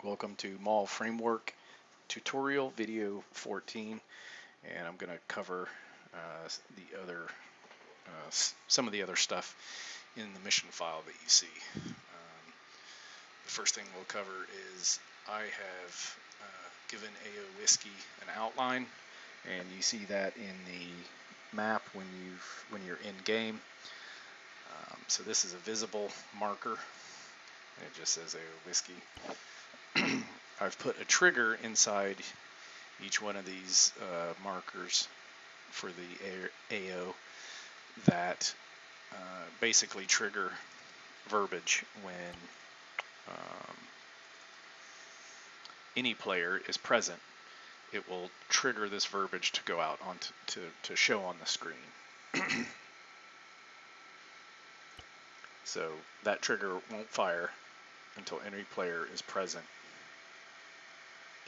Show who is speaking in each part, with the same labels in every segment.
Speaker 1: Welcome to MalFramework tutorial video 14, and I'm going to cover some of the other stuff in the mission file that you see. The first thing we'll cover is I have given AO Whiskey an outline, and you see that in the map when you're in game. So this is a visible marker, and it just says AO Whiskey. I've put a trigger inside each one of these markers for the AO that basically trigger verbiage when any player is present. It will trigger this verbiage to go out on to show on the screen. So that trigger won't fire until any player is present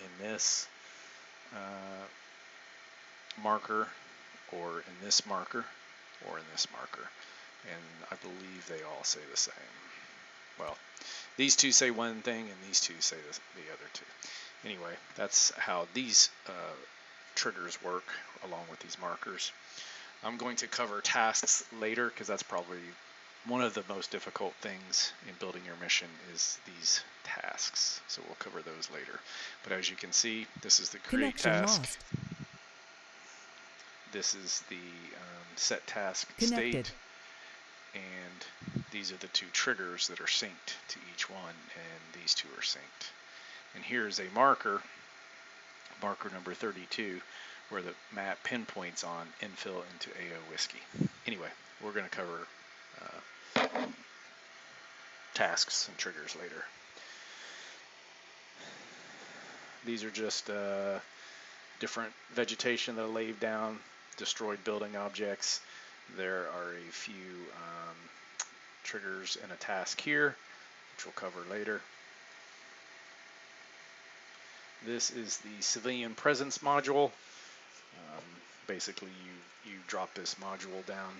Speaker 1: in this marker, or in this marker, or in this marker. And I believe they all say the same. Well, these two say one thing and these two say the other two. Anyway, that's how these triggers work along with these markers. I'm going to cover tasks later because that's probably one of the most difficult things in building your mission is these tasks. So we'll cover those later. But as you can see, this is the create task.
Speaker 2: Lost.
Speaker 1: This is the set task
Speaker 2: Connected.
Speaker 1: state. And these are the two triggers that are synced to each one, and these two are synced. And here's a marker number 32, where the map pinpoints on infill into AO Whiskey. Anyway, we're going to cover tasks and triggers later. These are just different vegetation that I laid down, destroyed building objects. There are a few triggers and a task here, which we'll cover later. This is the civilian presence module. Basically, you drop this module down,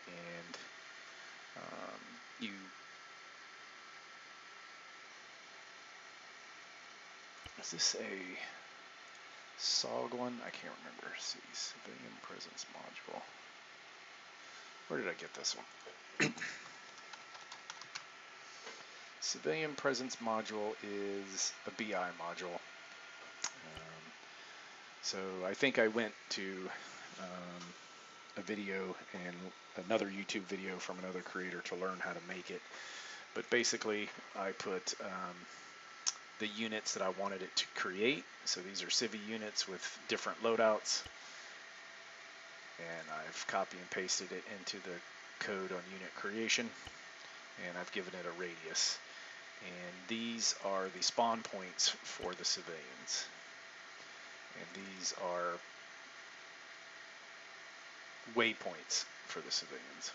Speaker 1: and is this a SOG one? I can't remember. Let's see, civilian presence module. Where did I get this one? Civilian presence module is a BI module. So I think I went to a video and another YouTube video from another creator to learn how to make it. But basically, I put the units that I wanted it to create. So these are Civi units with different loadouts. And I've copy and pasted it into the code on unit creation. And I've given it a radius. And these are the spawn points for the civilians. And these are waypoints for the civilians.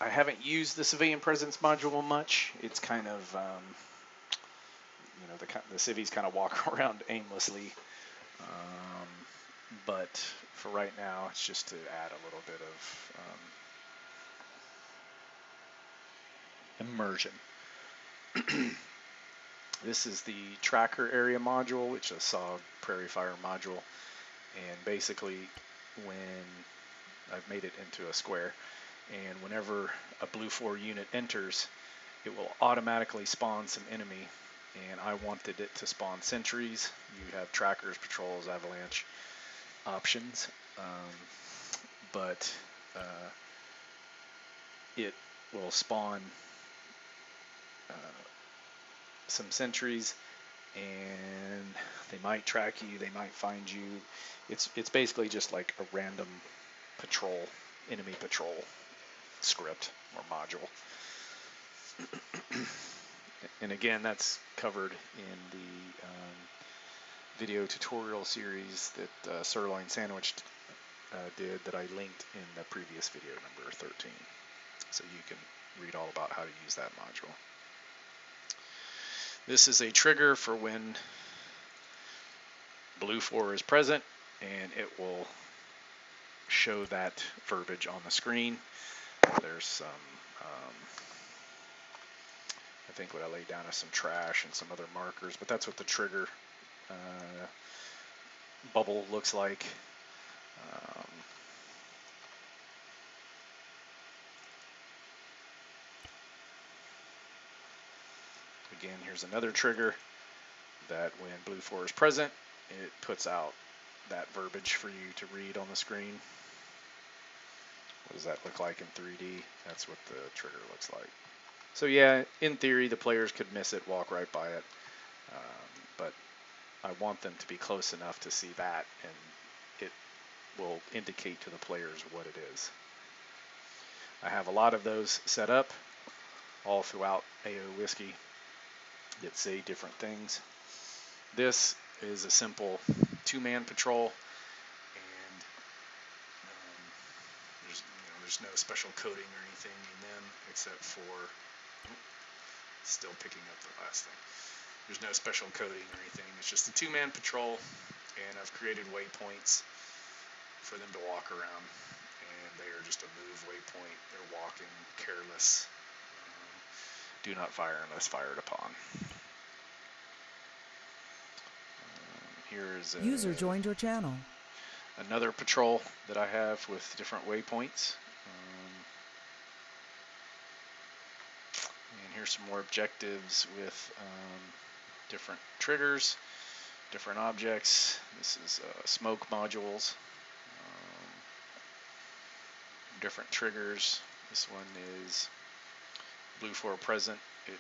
Speaker 1: I haven't used the civilian presence module much. It's kind of, the civvies kind of walk around aimlessly. But for right now, it's just to add a little bit of immersion. This is the tracker area module, which is a SOG Prairie Fire module. And basically, when I've made it into a square, and whenever a blue 4 unit enters, it will automatically spawn some enemy. And I wanted it to spawn sentries. You have trackers, patrols, avalanche options, but it will spawn some sentries, and they might track you, they might find you. It's basically just like a random enemy patrol script or module. And again, that's covered in the video tutorial series that Sirloin Sandwich did, that I linked in the previous video, number 13. So you can read all about how to use that module. This is a trigger for when blue 4 is present, and it will show that verbiage on the screen. There's some I think what I laid down is some trash and some other markers, but that's what the trigger bubble looks like. Again, here's another trigger that when blue 4 is present, it puts out that verbiage for you to read on the screen. What does that look like in 3D? That's what the trigger looks like. So yeah, in theory, the players could miss it, walk right by it, but I want them to be close enough to see that, and it will indicate to the players what it is. I have a lot of those set up all throughout AO Whiskey that say different things. This is a simple 2-man patrol, and there's no special coding or anything in them except for still picking up the last thing. There's no special coding or anything. It's just a 2-man patrol, and I've created waypoints for them to walk around, and they are just a move waypoint. They're walking, careless. Do not fire unless fired upon. Here's
Speaker 2: User joined your channel.
Speaker 1: Another patrol that I have with different waypoints. And here's some more objectives with different triggers, different objects. This is smoke modules, different triggers. This one is blue 4 present. It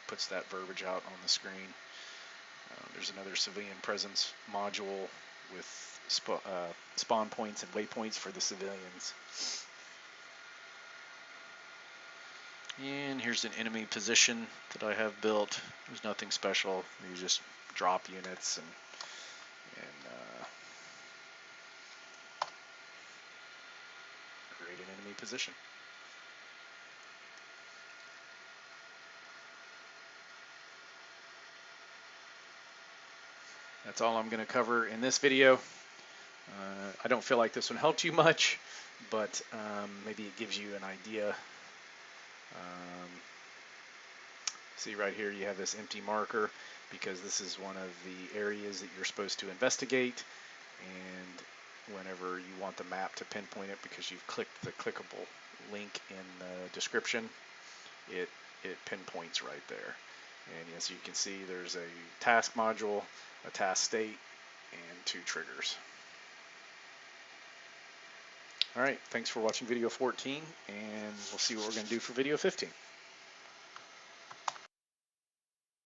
Speaker 1: puts that verbiage out on the screen. There's another civilian presence module with spawn points and waypoints for the civilians. And here's an enemy position that I have built. There's nothing special. You just drop units and create an enemy position. That's all I'm going to cover in this video. I don't feel like this one helped you much, but maybe it gives you an idea. See right here, you have this empty marker because this is one of the areas that you're supposed to investigate, and whenever you want the map to pinpoint it because you've clicked the clickable link in the description, it pinpoints right there. And as you can see, there's a task module, a task state, and 2 triggers. All right, thanks for watching video 14, and we'll see what we're going to do for video 15.